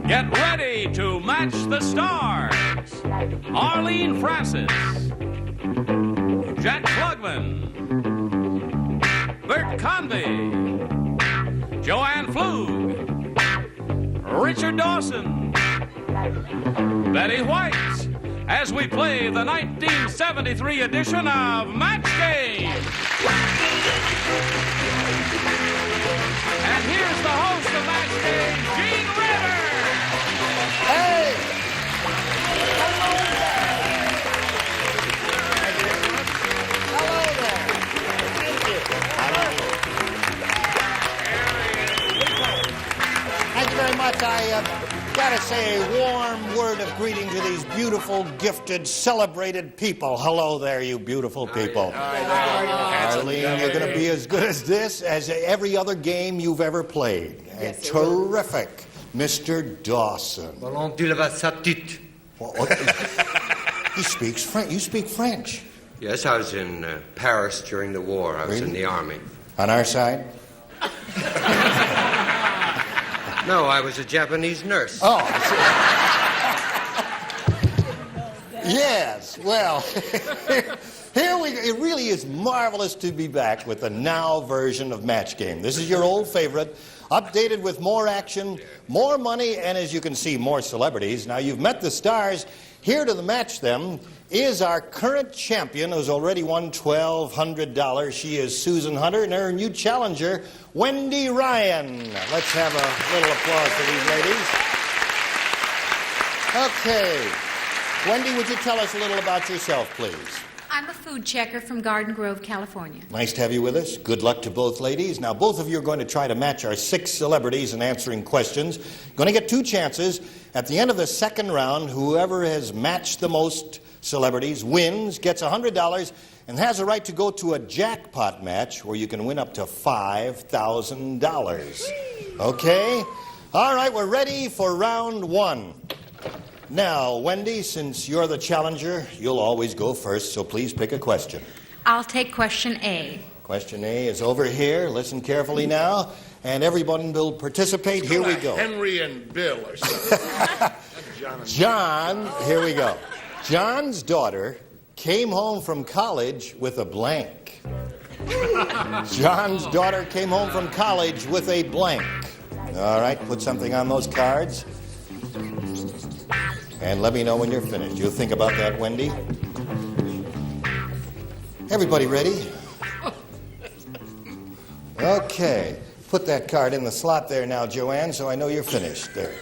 Get ready to match the stars. Arlene Francis, Jack Klugman, Bert Convy, Ann Pflug, Richard Dawson, Betty White, as we play the 1973 edition of Match Game. And here's the host of Match Game, Gene Ritter. Hey! Hello there. Thank you. Thank you very much. I gotta say a warm word of greeting to these beautiful, gifted, celebrated people. Hello there, you beautiful people. Arlene, you're gonna be as good as this as every other game you've ever played. Yes, terrific. Mr. Dawson. He speaks French. You speak French. Yes, I was in Paris during the war. I was in the army. On our side? No, I was a Japanese nurse. Oh, I see. Yes, well, here we go. It really is marvelous to be back with the now version of Match Game. This is your old favorite, updated with more action, more money, and as you can see, more celebrities. Now, you've met the stars. Here to match them is our current champion who's already won $1,200. She is Susan Hunter, and her new challenger, Wendy Ryan. Let's have a little applause for these ladies. Okay. Wendy, would you tell us a little about yourself, please? I'm a food checker from Garden Grove, California. Nice to have you with us. Good luck to both ladies. Now, both of you are going to try to match our 6 celebrities in answering questions. Going to get 2 chances. At the end of the second round, whoever has matched the most celebrities wins, gets $100, and has a right to go to a jackpot match where you can win up to $5,000. Okay? All right, we're ready for round 1. Now, Wendy, since you're the challenger, you'll always go first, so please pick a question. I'll take question A. Question A is over here. Listen carefully now, and everyone will participate. Here we go. Henry and Bill or something. John, here we go. John's daughter came home from college with a blank. John's daughter came home from college with a blank. All right, put something on those cards. And let me know when you're finished. You'll think about that, Wendy. Everybody ready? Okay. Put that card in the slot there now, Joanne, so I know you're finished. There.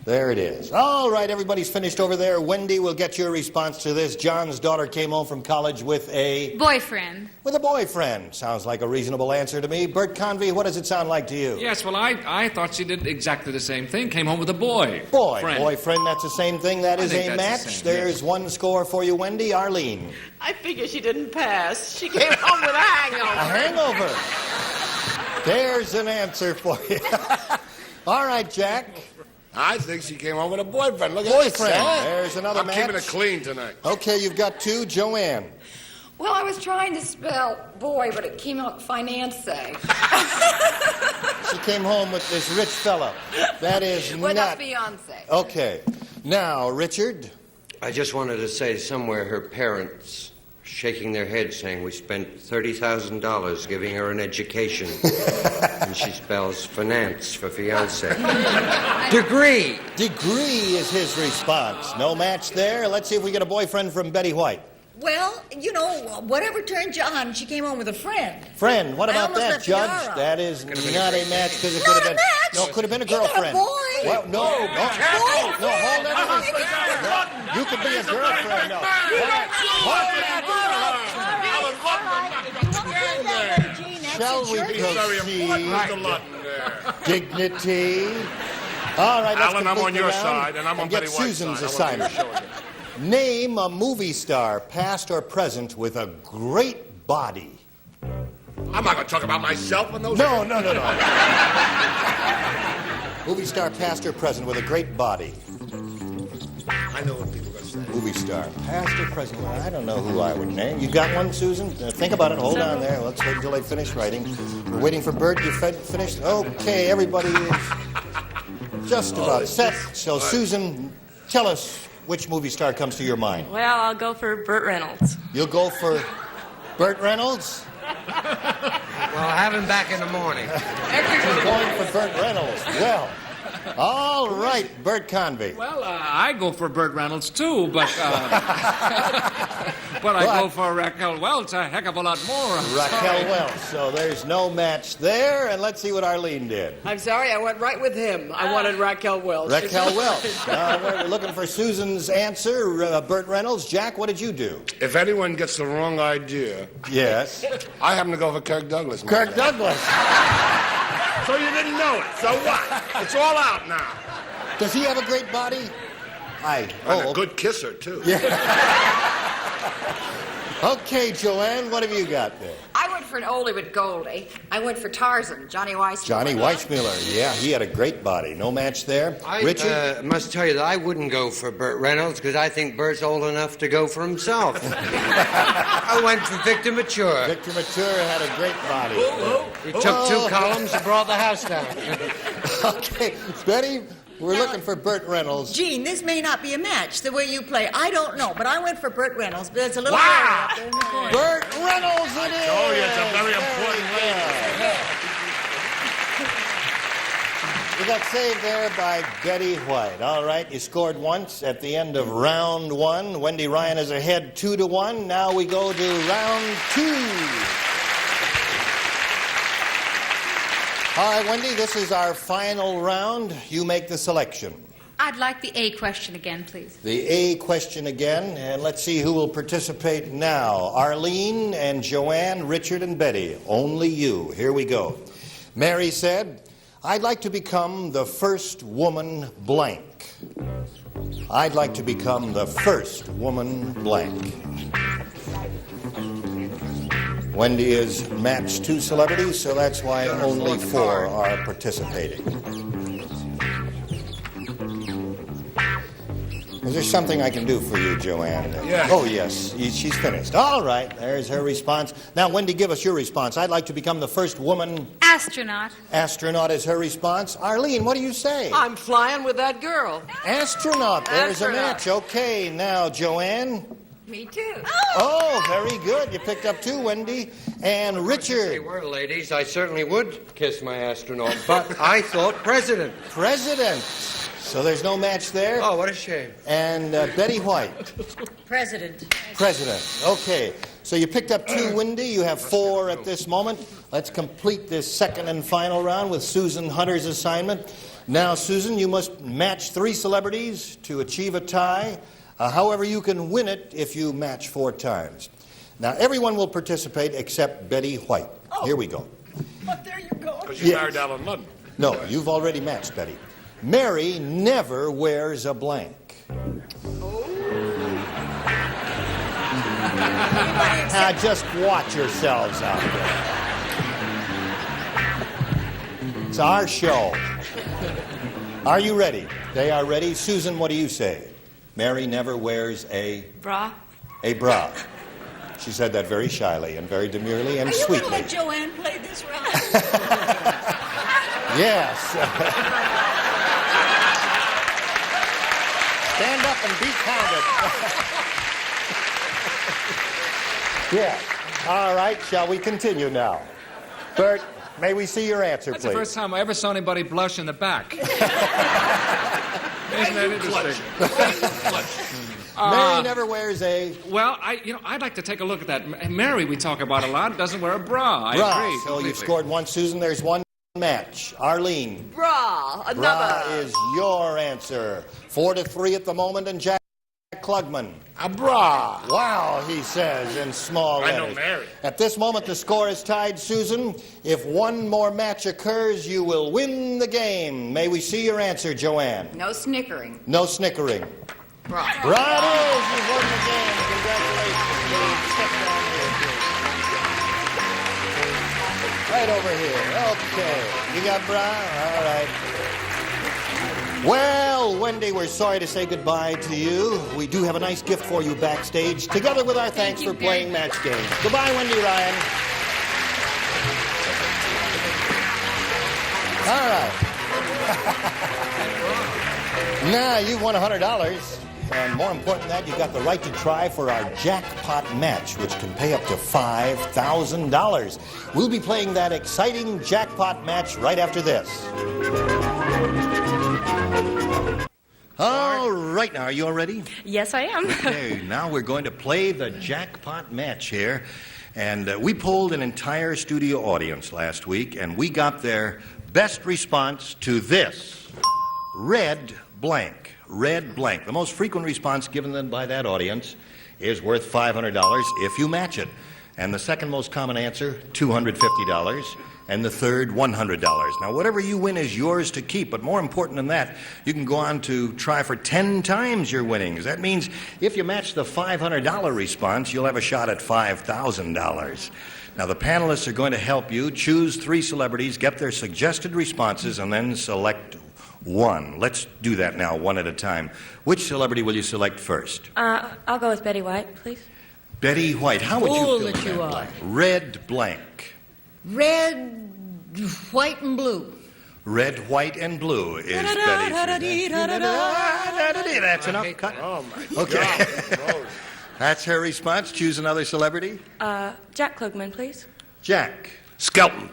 There it is. All right, everybody's finished over there. Wendy will get your response to this. John's daughter came home from college with a... Boyfriend. With a boyfriend. Sounds like a reasonable answer to me. Bert Convy, what does it sound like to you? Yes, well, I thought she did exactly the same thing. Came home with a boy. Boyfriend, that's the same thing. That is a match. The same, There's yes. 1 score for you, Wendy. Arlene. I figure she didn't pass. She came home with a hangover. A hangover. There's an answer for you. All right, Jack. I think she came home with a boyfriend. Look at Boyfriend. that. There's another match. I'm keeping it clean tonight. Okay, you've got 2. Joanne. Well, I was trying to spell boy, but it came out finance. She came home with this rich fella. That is Well, not... that's Beyonce. Okay. Now, Richard. I just wanted to say somewhere her parents shaking their heads saying we spent $30,000 giving her an education. And she spells finance for fiancé. Degree. Degree is his response. No match there. Let's see if we get a boyfriend from Betty White. Well, you know, whatever turned you on, she came home with a friend. Friend, what about that, left Judge? Yara. That is not a match because it Not could have a been... match? No, it could have been a You got a girlfriend. boy? Well, no, hold everything. You could be a girlfriend, no. Hold that. Shall we proceed? Dignity. All right, let's Alan, I'm complete on the your round side, and I'm on get Betty White's Susan's side. assignment. Name a movie star, past or present, with a great body. I'm not going to talk about myself and those... No. Movie star, past or present, with a great body. I know what people are going to say. Movie star, past or present. Well, I don't know who I would name. You got one, Susan? Think about it. Hold on there. Let's wait until they finish writing. We're waiting for Bert. You finished? Okay, everybody is just about set. So, Susan, tell us which movie star comes to your mind. Well, I'll go for Burt Reynolds. You'll go for Burt Reynolds? Well, have him back in the morning. She's going for Burt Reynolds. Well, all right, Bert Convy. Well, I go for Burt Reynolds, too, but but I go for Raquel Welch a heck of a lot more. Raquel Welch. So there's no match there, and let's see what Arlene did. I'm sorry, I went right with him. I wanted Raquel Welch. Raquel Welch. Now we're looking for Susan's answer. Burt Reynolds. Jack, what did you do? If anyone gets the wrong idea, Yes. I happen to go for Kirk Douglas. man. Kirk Douglas. So you didn't know it. So what? It's all out now. Does he have a great body? And a good kisser, too. Okay, Joanne, what have you got there? I went for an oldie but Goldie. I went for Tarzan, Johnny Weissmuller. Johnny Weissmuller. Yeah, he had a great body. No match there. I Richard? must tell you that I wouldn't go for Burt Reynolds because I think Bert's old enough to go for himself. I went for Victor Mature. Victor Mature had a great body. He took 2 columns and brought the house down. Okay, Betty, we're looking for Burt Reynolds. Gene, this may not be a match the way you play. I don't know, but I went for Burt Reynolds, but it's a little Wow! early up there in the corner. Burt Reynolds it is! Oh, yeah, it's a very important lady. We got saved there by Betty White. All right, you scored once at the end of round 1. Wendy Ryan is ahead 2-1. Now we go to round 2. All right, Wendy, this is our final round. You make the selection. I'd like the A question again, please. The A question again, and let's see who will participate now. Arlene and Joanne, Richard and Betty. Only you. Here we go. Mary said, I'd like to become the first woman blank. I'd like to become the first woman blank. Wendy has matched 2 celebrities, so that's why only 4 are participating. Is there something I can do for you, Joanne? Yes. Oh, yes. She's finished. All right. There's her response. Now, Wendy, give us your response. I'd like to become the first woman... Astronaut. Astronaut is her response. Arlene, what do you say? I'm flying with that girl. Astronaut. There's a Astronaut. match. Okay. Now, Joanne. Me too. Oh, very good. You picked up 2, Wendy. And If they Richard. were ladies, I certainly would kiss my astronaut, but I thought president. President. So there's no match there. Oh, what a shame. And Betty White. President. President. Okay. So you picked up 2, Wendy. You have 4 at this moment. Let's complete this second and final round with Susan Hunter's assignment. Now, Susan, you must match 3 celebrities to achieve a tie. However, you can win it if you match 4 times. Now, everyone will participate except Betty White. Here we go. But there you go. Because you married down in London. No, you've already matched, Betty. Mary never wears a blank. Now, just watch yourselves out there. It's our show. Are you ready? They are ready. Susan, what do you say? Mary never wears a Bra. bra. She said that very shyly and very demurely and Are you going to sweetly. let Joanne play this round? Yes. Stand up and be counted. Yeah. All right, shall we continue now? Bert, may we see your answer, That's please? the first time I ever saw anybody blush in the back. Isn't that interesting? Mary never wears a Well, I'd like to take a look at that. Mary, we talk about a lot, doesn't wear a bra. I bra. agree. So completely. you've scored 1, Susan. There's 1 match. Arlene. Bra. Bra Another. is your answer. 4-3 at the moment, and Jack Klugman. A bra. Wow, he says in small I know letters. Mary. At this moment, the score is tied, Susan. If 1 more match occurs, you will win the game. May we see your answer, Joanne? No snickering. No snickering. Bra. Right is, you've won the game. Congratulations, Dave. Step down here, please. Right over here. Okay. You got bra? All right. Well, Wendy, we're sorry to say goodbye to you. We do have a nice gift for you backstage, together with our thanks for playing match games. Goodbye, Wendy Ryan. All right. Now, you won $100. And more important than that, you got the right to try for our jackpot match, which can pay up to $5,000. We'll be playing that exciting jackpot match right after this. All right, now, are you all ready? Yes, I am. Okay, now we're going to play the jackpot match here. And we polled an entire studio audience last week, and we got their best response to this. Red blank. Red blank. The most frequent response given then by that audience is worth $500 if you match it. And the second most common answer, $250. And the third, $100. Now, whatever you win is yours to keep, but more important than that, you can go on to try for 10 times your winnings. That means if you match the $500 response, you'll have a shot at $5,000. Now, the panelists are going to help you choose 3 celebrities, get their suggested responses, and then select one. Let's do that now, one at a time. Which celebrity will you select first? I'll go with Betty White, please. Betty White. How would you Fool fill that in you that are. blank? Red blank. Red, white, and blue. Red, white, and blue is Betty's. That's enough. Cut. Oh, my Okay. God. That's her response. Choose another celebrity. Jack Klugman, please. Jack. Skelton.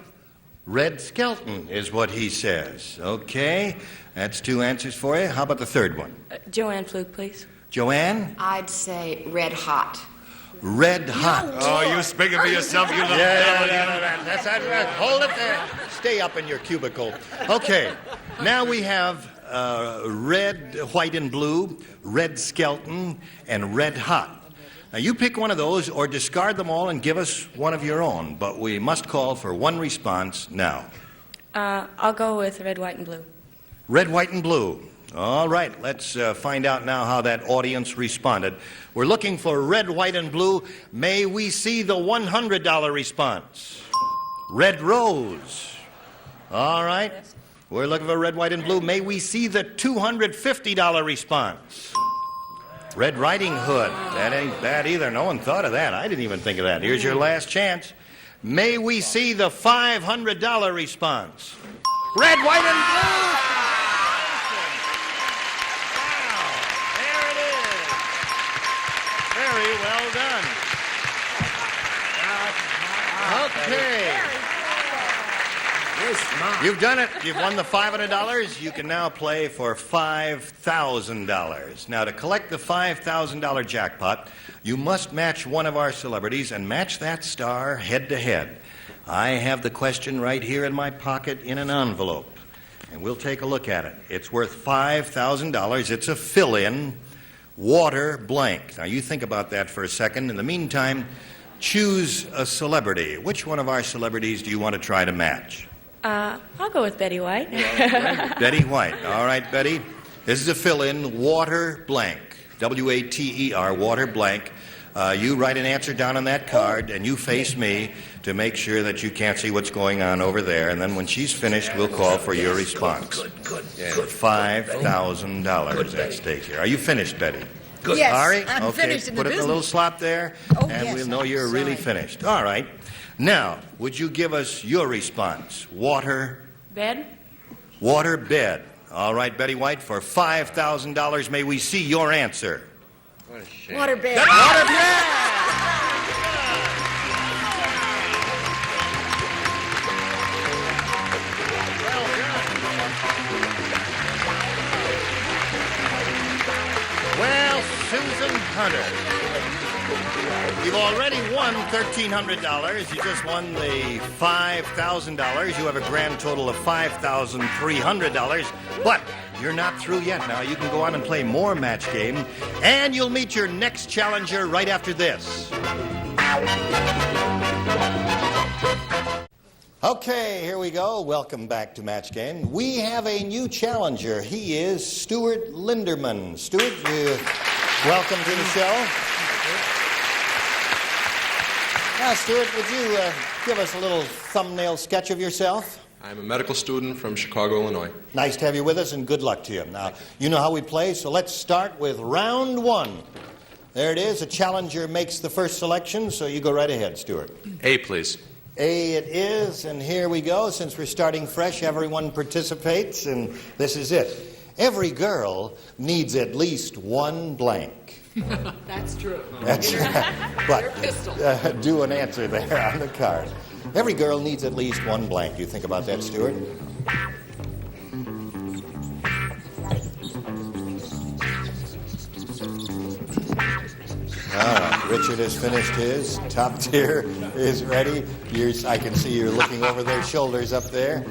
Red Skelton is what he says. Okay. That's 2 answers for you. How about the third one? Joanne Pflug, please. Joanne? I'd say red hot. Red hot. Oh, you speaking for yourself, you little devil. That's hold it there. Stay up in your cubicle. Okay. Now we have red, white, and blue, red Skelton, and red hot. Now you pick one of those or discard them all and give us one of your own, but we must call for one response now. I'll go with red, white, and blue. Red, white, and blue. All right, let's find out now how that audience responded. We're looking for red, white, and blue. May we see the $100 response? Red rose. All right. We're looking for red, white, and blue. May we see the $250 response? Red Riding Hood. That ain't bad either. No one thought of that. I didn't even think of that. Here's your last chance. May we see the $500 response? Red, white, and blue. Very well done. Okay. You've done it. You've won the $500. You can now play for $5,000. Now, to collect the $5,000 jackpot, you must match one of our celebrities and match that star head to head. I have the question right here in my pocket in an envelope, and we'll take a look at it. It's worth $5,000. It's a fill-in. Water blank. Now, you think about that for a second. In the meantime, choose a celebrity. Which one of our celebrities do you want to try to match? I'll go with Betty White. Betty White. All right, Betty. This is a fill-in. Water blank. W-A-T-E-R, water blank. You write an answer down on that card, and you face me to make sure that you can't see what's going on over there. And then when she's finished, we'll call for your response. Good. $5,000 at stake here. Are you finished, Betty? Good. Yes, Ari? I'm Okay, finished in the put it in a business. little slot there, Oh, and yes, we'll know I'm you're really sorry. finished. All right. Now, would you give us your response? Water Bed? bed. All right, Betty White, for $5,000, may we see your answer? What a shame. Water bed. Water bed! Well, Susan Hunter, you've already won $1,300. You just won the $5,000. You have a grand total of $5,300. But you're not through yet. Now you can go on and play more match game, and you'll meet your next challenger right after this. Okay, here we go. Welcome back to Match Game. We have a new challenger. He is Stuart Linderman. Stuart, welcome to the show. Now, Stuart, would you give us a little thumbnail sketch of yourself? I'm a medical student from Chicago, Illinois. Nice to have you with us, and good luck to you. Now, you know how we play, so let's start with round one. There it is. A challenger makes the first selection, so you go right ahead, Stuart. A, please. A it is, and here we go. Since we're starting fresh, everyone participates, and this is it. Every girl needs at least one blank. That's true. That's but do an answer there on the card. Every girl needs at least one blank. You think about that, Stuart? All right, Richard has finished his. Top tier is ready. I can see you're looking over their shoulders up there.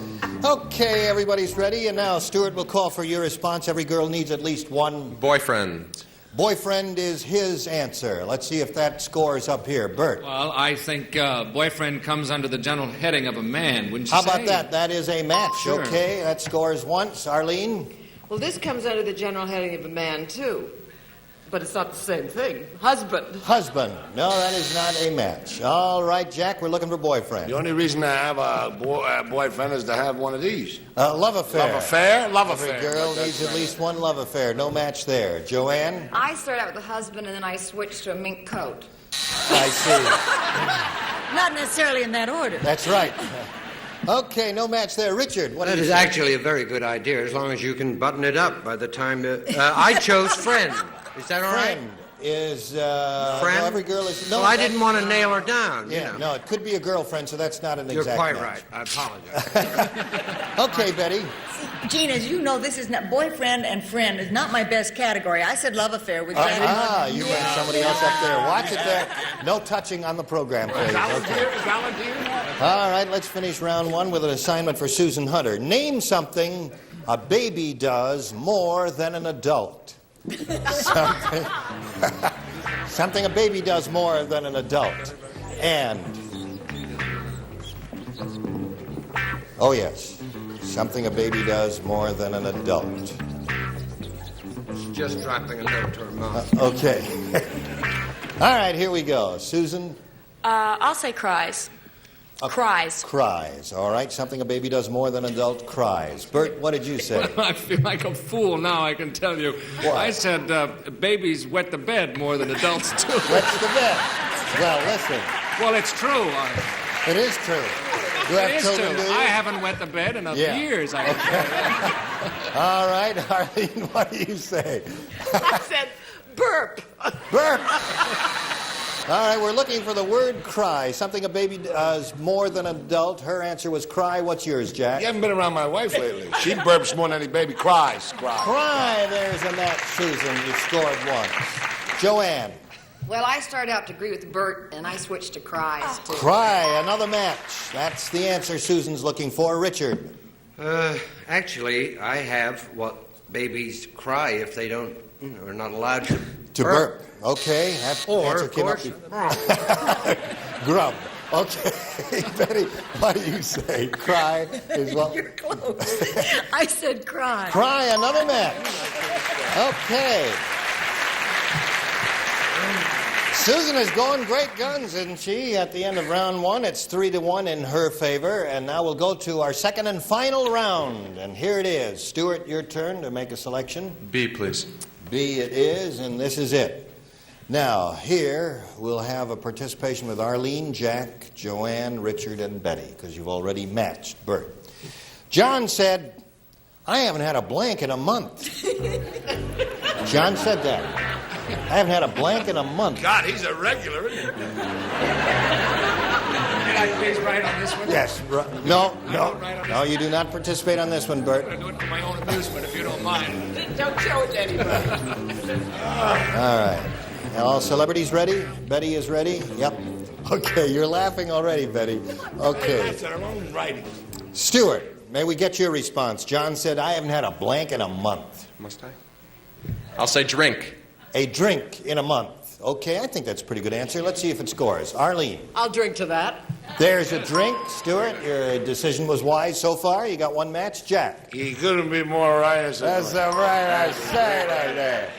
Okay, everybody's ready, and now Stuart will call for your response. Every girl needs at least one. Boyfriend. Boyfriend is his answer. Let's see if that scores up here. Bert. Well, I think boyfriend comes under the general heading of a man, wouldn't you How say? about that? That is a match. Sure. Okay, that scores once. Arlene? Well, this comes under the general heading of a man, too. But it's not the same thing. Husband. Husband. No, that is not a match. All right, Jack, we're looking for boyfriend. The only reason I have a boyfriend is to have one of these. Love affair. Love affair? Love Every affair. girl needs at least one love affair. No match there. Joanne? I started out with a husband and then I switched to a mink coat. I see. Not necessarily in that order. That's right. Okay, no match there. Richard, what That do you is say? actually a very good idea as long as you can button it up by the time... I chose friend. Is that all right? Friend is... Friend? No, every girl is... No, Well, I didn't want to nail her down. Yeah, you know. no, it could be a girlfriend, so that's not an You're exact quite match. right. I apologize. Okay, Betty. Gene, as you know, this is not boyfriend and friend is not my best category. I said love affair, which You went somebody else up there. Watch it there. No touching on the program, please. Okay. All right, let's finish round one with an assignment for Susan Hunter. Name something a baby does more than an adult. Something a baby does more than an adult. And... Oh, yes. Something a baby does more than an adult. Just dropping a note to her mom. Okay. All right, here we go. Susan? I'll say cries. Cries. Cries. All right, something a baby does more than an adult cries. Bert, what did you say? I feel like a fool now, I can tell you. What? I said babies wet the bed more than adults do. What's the bet? Well, listen. Well, it's true. It is true. You have It is children, true. do you? I haven't wet the bed in Yeah. years. All right, Arlene, what do you say? I said burp. Bert! All right, we're looking for the word cry. Something a baby does more than an adult. Her answer was cry. What's yours, Jack? You haven't been around my wife lately. She burps more than any baby cries. Cry. There's a match, Susan. You scored once. Joanne. Well, I started out to agree with Bert and I switched to cries, too. Cry. Another match. That's the answer Susan's looking for. Richard. Actually, I have what babies cry if they don't, are not allowed to burp. Okay. That Or, answer of came up course, Grub. Okay. Betty, what do you say? Cry is what? you're close. I said cry. Cry, another match. Okay. Susan is going great guns, isn't she? At the end of round one, it's 3-1 in her favor. And now we'll go to our second and final round. And here it is. Stuart, your turn to make a selection. B, please. B it is, and this is it. Now, here we'll have a participation with Arlene, Jack, Joanne, Richard, and Betty, because you've already matched Bert. John said, I haven't had a blank in a month. John said that. I haven't had a blank in a month. God, he's a regular, isn't he? Can I please write on this one? Yes. No, you do not participate on this one, Bert. I'm going to do it for my own amusement, if you don't mind. Don't show it to anybody. All right. All celebrities ready? Betty is ready? Yep. Okay, you're laughing already, Betty. Okay. That's our own writing. Stuart, may we get your response? John said, I haven't had a blank in a month. Must I? I'll say drink. A drink in a month. Okay, I think that's a pretty good answer. Let's see if it scores. Arlene. I'll drink to that. There's a drink. Stuart, your decision was wise so far. You got one match. Jack. He couldn't be more right. That's the right I say right there.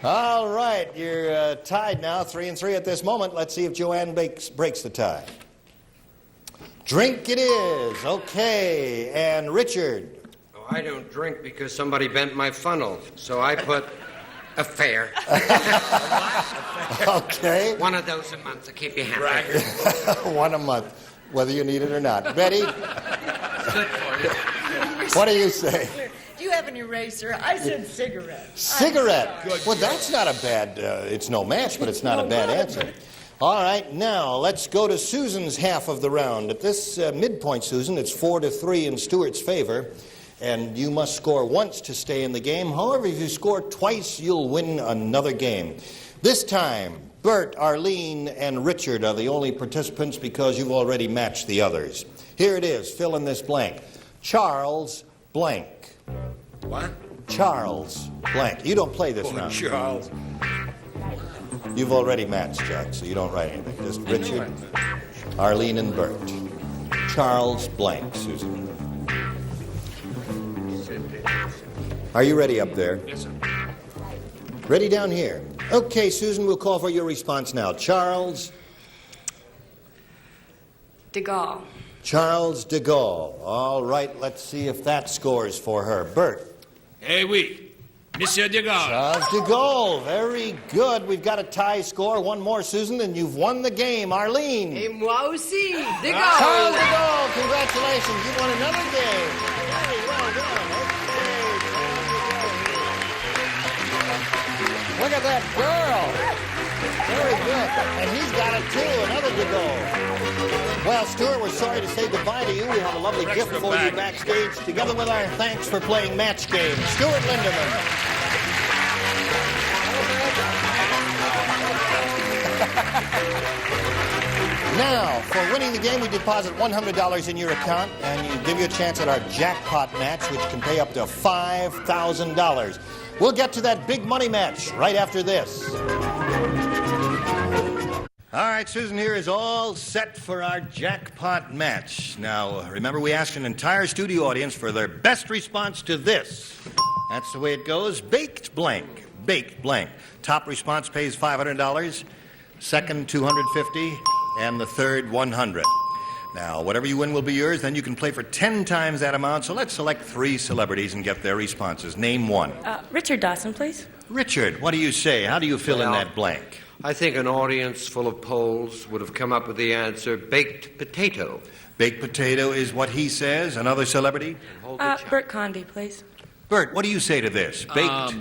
All right, you're tied now, 3-3 at this moment. Let's see if Joanne breaks the tie. Drink it is. Okay, and Richard. Oh, I don't drink because somebody bent my funnel, so I put affair. Okay. One of those a month to keep you happy. One a month, whether you need it or not. Betty, Good for you. what do you say? Do you have have an eraser. I said cigarette. Cigarette. Well, that's not a bad, it's no match, but it's not a bad answer. All right, now let's go to Susan's half of the round. At this midpoint, Susan, it's 4-3 in Stuart's favor, and you must score once to stay in the game. However, if you score twice, you'll win another game. This time, Bert, Arlene, and Richard are the only participants because you've already matched the others. Here it is. Fill in this blank. Charles blank. What? Charles blank. You don't play this round. Charles. You've already matched, Jack, so you don't write anything. Just Richard, Arlene, and Bert. Charles blank, Susan. Are you ready up there? Yes, sir. Ready down here. Okay, Susan, we'll call for your response now. Charles. De Gaulle. Charles de Gaulle. All right, let's see if that scores for her. Bert. Eh oui, Monsieur de Gaulle. Charles de Gaulle. Very good. We've got a tie score. One more, Susan, and you've won the game. Arlene. Et moi aussi, de Gaulle. Charles de Gaulle, congratulations. You won another game. Very well done. Okay. Look at that girl. Very good. And he's got it too, another de Gaulle. Well, Stuart, we're sorry to say goodbye to you. We have a lovely gift for you backstage, together with our thanks for playing match game. Stuart Lindemann. Now, for winning the game, we deposit $100 in your account, and you give you a chance at our jackpot match, which can pay up to $5,000. We'll get to that big money match right after this. All right, Susan here is all set for our jackpot match. Now, remember, we asked an entire studio audience for their best response to this. That's the way it goes. Baked blank. Baked blank. Top response pays $500. Second, $250. And the third, $100. Now, whatever you win will be yours. Then you can play for 10 times that amount. So let's select 3 celebrities and get their responses. Name one. Richard Dawson, please. Richard, what do you say? How do you fill in that blank? I think an audience full of Poles would have come up with the answer baked potato. Baked potato is what he says. Another celebrity? Bert Convy, please. Bert, what do you say to this? Baked?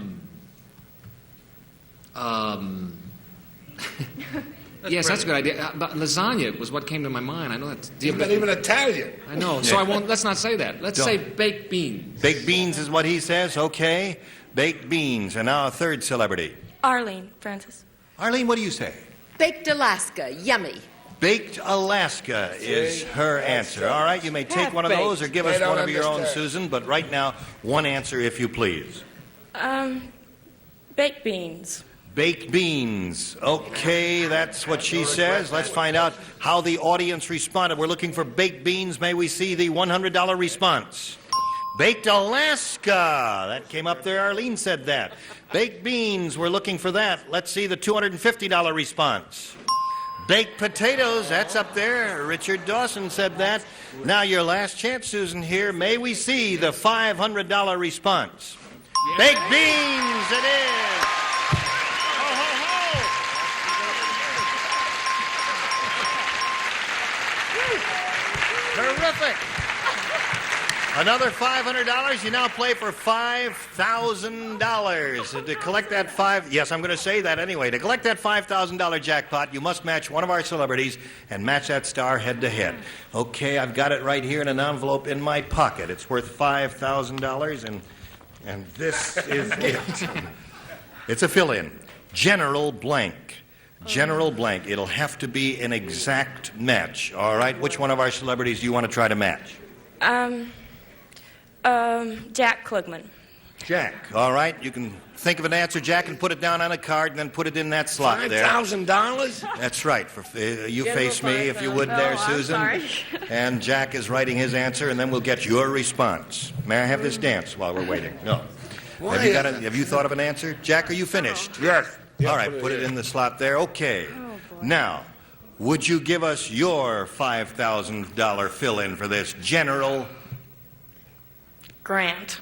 Yes, that's a good idea. But lasagna was what came to my mind. I know that's... He's not even Italian. I know, so I won't... Let's not say that. Let's say baked beans. Baked beans is what he says. Okay. Baked beans. And now a third celebrity. Arlene Francis. Arlene, what do you say? Baked Alaska, yummy. Baked Alaska is her answer. All right, you may take one of those or give us one of your own, Susan, but right now, one answer if you please. Baked beans. Baked beans. Okay, that's what she says. Let's find out how the audience responded. We're looking for baked beans. May we see the $100 response? Baked Alaska. That came up there. Arlene said that. Baked beans. We're looking for that. Let's see the $250 response. Baked potatoes. That's up there. Richard Dawson said that. Now your last chance, Susan, here. May we see the $500 response? Yeah. Baked beans. It is. Ho, ho, ho. Terrific. Another $500. You now play for $5,000. To collect that yes, I'm going to say that anyway. To collect that $5,000 jackpot, you must match one of our celebrities and match that star head to head. Okay, I've got it right here in an envelope in my pocket. It's worth $5,000, and this is it. It's a fill-in. General blank. General blank. It'll have to be an exact match. All right, which one of our celebrities do you want to try to match? Jack Klugman. Jack. All right. You can think of an answer, Jack, and put it down on a card and then put it in that slot there. $5,000? That's right. You face me, if you would, there, Susan. I'm sorry. And Jack is writing his answer, and then we'll get your response. May I have this dance while we're waiting? No. Have you thought of an answer? Jack, are you finished? Yes. All right. Put it in the slot there. Okay. Now, would you give us your $5,000 fill-in for this? General Grant.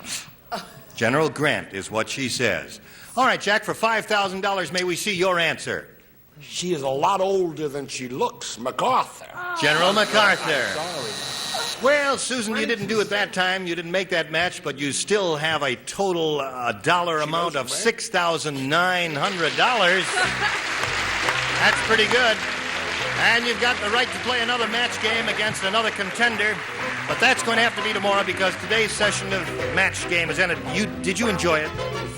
General Grant is what she says. All right, Jack, for $5,000, may we see your answer? She is a lot older than she looks. MacArthur. General MacArthur. Well, Susan, you didn't do it that time. You didn't make that match, but you still have a total dollar amount of $6,900. That's pretty good. And you've got the right to play another match game against another contender. But that's going to have to be tomorrow because today's session of match game is ended. Did you enjoy it?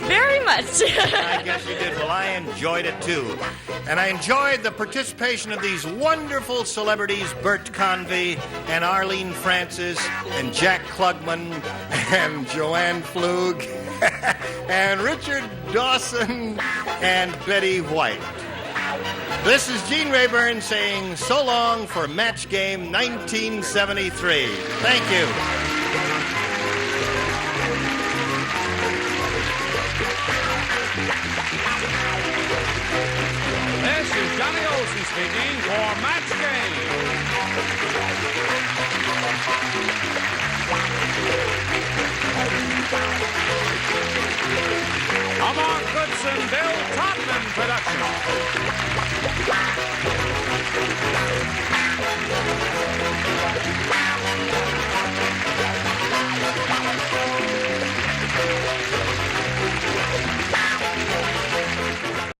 Very much. I guess you did. Well, I enjoyed it too. And I enjoyed the participation of these wonderful celebrities, Bert Convy and Arlene Francis and Jack Klugman and Ann Pflug and Richard Dawson and Betty White. This is Gene Rayburn saying so long for Match Game 1973. Thank you. This is Johnny Olsen speaking for Match Game. A Mark Goodson, Bill Todman production.